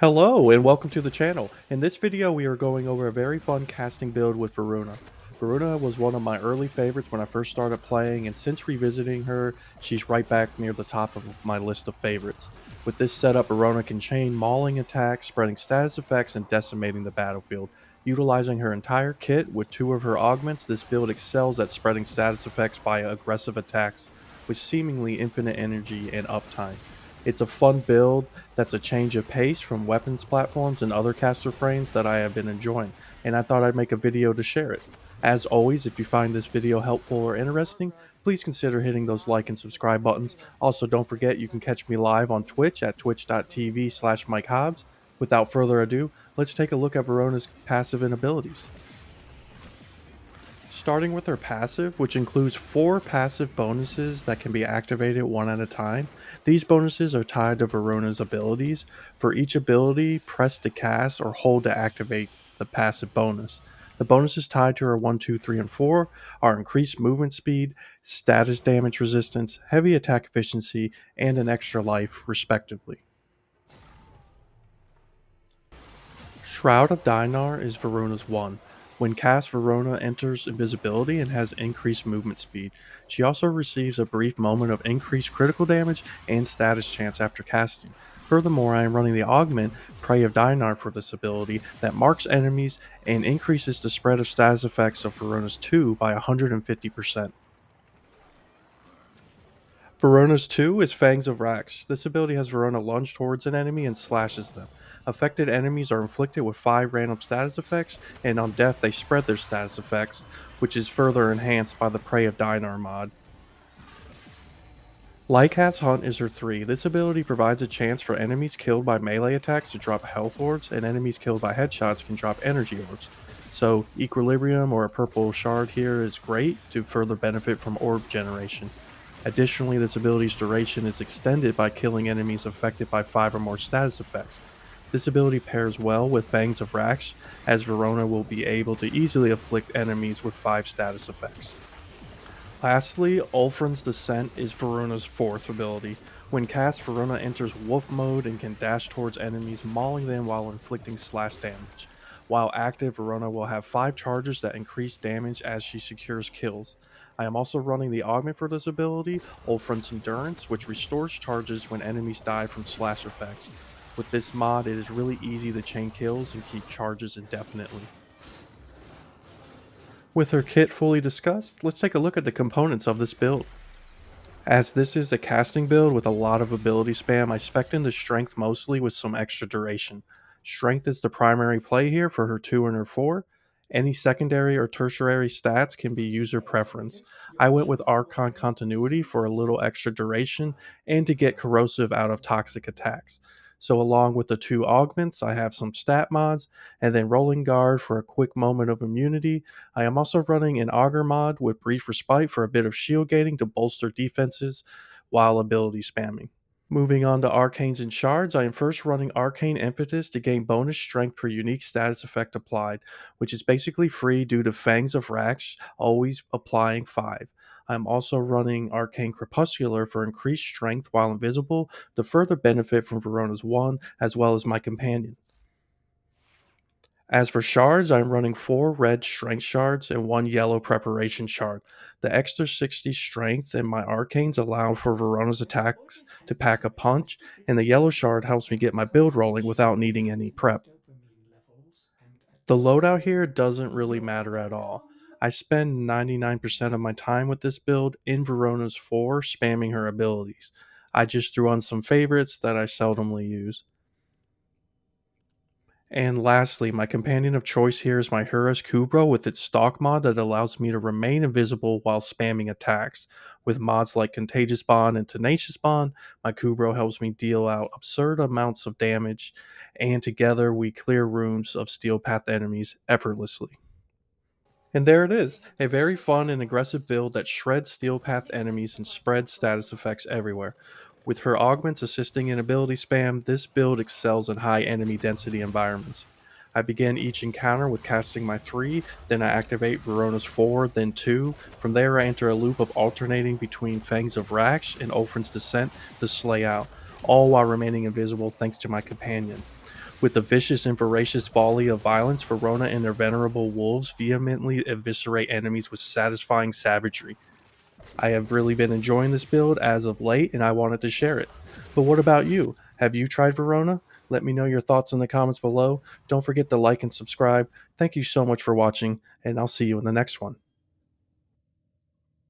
Hello and welcome to the channel. In this video we are going over a very fun casting build with Voruna. Voruna was one of my early favorites when I first started playing, and since revisiting her, she's right back near the top of my list of favorites. With this setup, Voruna can chain mauling attacks, spreading status effects, and decimating the battlefield. Utilizing her entire kit with two of her augments, this build excels at spreading status effects by aggressive attacks with seemingly infinite energy and uptime. It's a fun build that's a change of pace from weapons platforms and other caster frames that I have been enjoying, and I thought I'd make a video to share it. As always, if you find this video helpful or interesting, please consider hitting those like and subscribe buttons. Also, don't forget you can catch me live on Twitch at twitch.tv/MikeHobbs. Without further ado, let's take a look at Verona's passive and abilities. Starting with her passive, which includes 4 passive bonuses that can be activated one at a time. These bonuses are tied to Verona's abilities. For each ability, press to cast or hold to activate the passive bonus. The bonuses tied to her 1, 2, 3, and 4 are increased movement speed, status damage resistance, heavy attack efficiency, and an extra life, respectively. Shroud of Dinar is Veruna's 1. When cast, Verona enters invisibility and has increased movement speed. She also receives a brief moment of increased critical damage and status chance after casting. Furthermore, I am running the augment Prey of Dinar for this ability that marks enemies and increases the spread of status effects of Verona's 2 by 150%. Verona's 2 is Fangs of Rax. This ability has Verona lunge towards an enemy and slashes them. Affected enemies are inflicted with 5 random status effects, and on death they spread their status effects, which is further enhanced by the Prey of Dinar mod. Lycat's Hunt is her 3. This ability provides a chance for enemies killed by melee attacks to drop health orbs, and enemies killed by headshots can drop energy orbs. So, Equilibrium or a purple shard here is great to further benefit from orb generation. Additionally, this ability's duration is extended by killing enemies affected by 5 or more status effects. This ability pairs well with Fangs of Rax, as Verona will be able to easily afflict enemies with 5 status effects. Lastly, Ulfrin's Descent is Verona's 4th ability. When cast, Verona enters wolf mode and can dash towards enemies, mauling them while inflicting slash damage. While active, Verona will have 5 charges that increase damage as she secures kills. I am also running the augment for this ability, Ulfrin's Endurance, which restores charges when enemies die from slash effects. With this mod, it is really easy to chain kills and keep charges indefinitely. With her kit fully discussed, let's take a look at the components of this build. As this is a casting build with a lot of ability spam, I spec'd into strength mostly with some extra duration. Strength is the primary play here for her 2 and her 4. Any secondary or tertiary stats can be user preference. I went with Archon continuity for a little extra duration and to get corrosive out of toxic attacks. So along with the 2 augments, I have some stat mods, and then rolling guard for a quick moment of immunity. I am also running an augur mod with brief respite for a bit of shield gating to bolster defenses while ability spamming. Moving on to Arcanes and Shards, I am first running Arcane Impetus to gain bonus strength per unique status effect applied, which is basically free due to Fangs of Rax always applying 5. I am also running Arcane Crepuscular for increased strength while invisible to further benefit from Verona's 1 as well as my companion. As for shards, I'm running 4 red strength shards and 1 yellow preparation shard. The extra 60 strength in my arcanes allow for Verona's attacks to pack a punch, and the yellow shard helps me get my build rolling without needing any prep. The loadout here doesn't really matter at all. I spend 99% of my time with this build in Verona's 4 spamming her abilities. I just threw on some favorites that I seldomly use. And lastly, my companion of choice here is my Hurus Kubro with its stock mod that allows me to remain invisible while spamming attacks. With mods like Contagious Bond and Tenacious Bond, my Kubro helps me deal out absurd amounts of damage, and together we clear rooms of Steel Path enemies effortlessly. And there it is, a very fun and aggressive build that shreds Steel Path enemies and spreads status effects everywhere. With her augments assisting in ability spam, this build excels in high enemy density environments. I begin each encounter with casting my 3, then I activate Verona's 4, then 2. From there I enter a loop of alternating between Fangs of Rax and Ulfrin's Descent to slay out, all while remaining invisible thanks to my companion. With the vicious and voracious volley of violence, Voruna and their venerable wolves vehemently eviscerate enemies with satisfying savagery. I have really been enjoying this build as of late, and I wanted to share it. But what about you? Have you tried Verona? Let me know your thoughts in the comments below. Don't forget to like and subscribe. Thank you so much for watching, and I'll see you in the next one.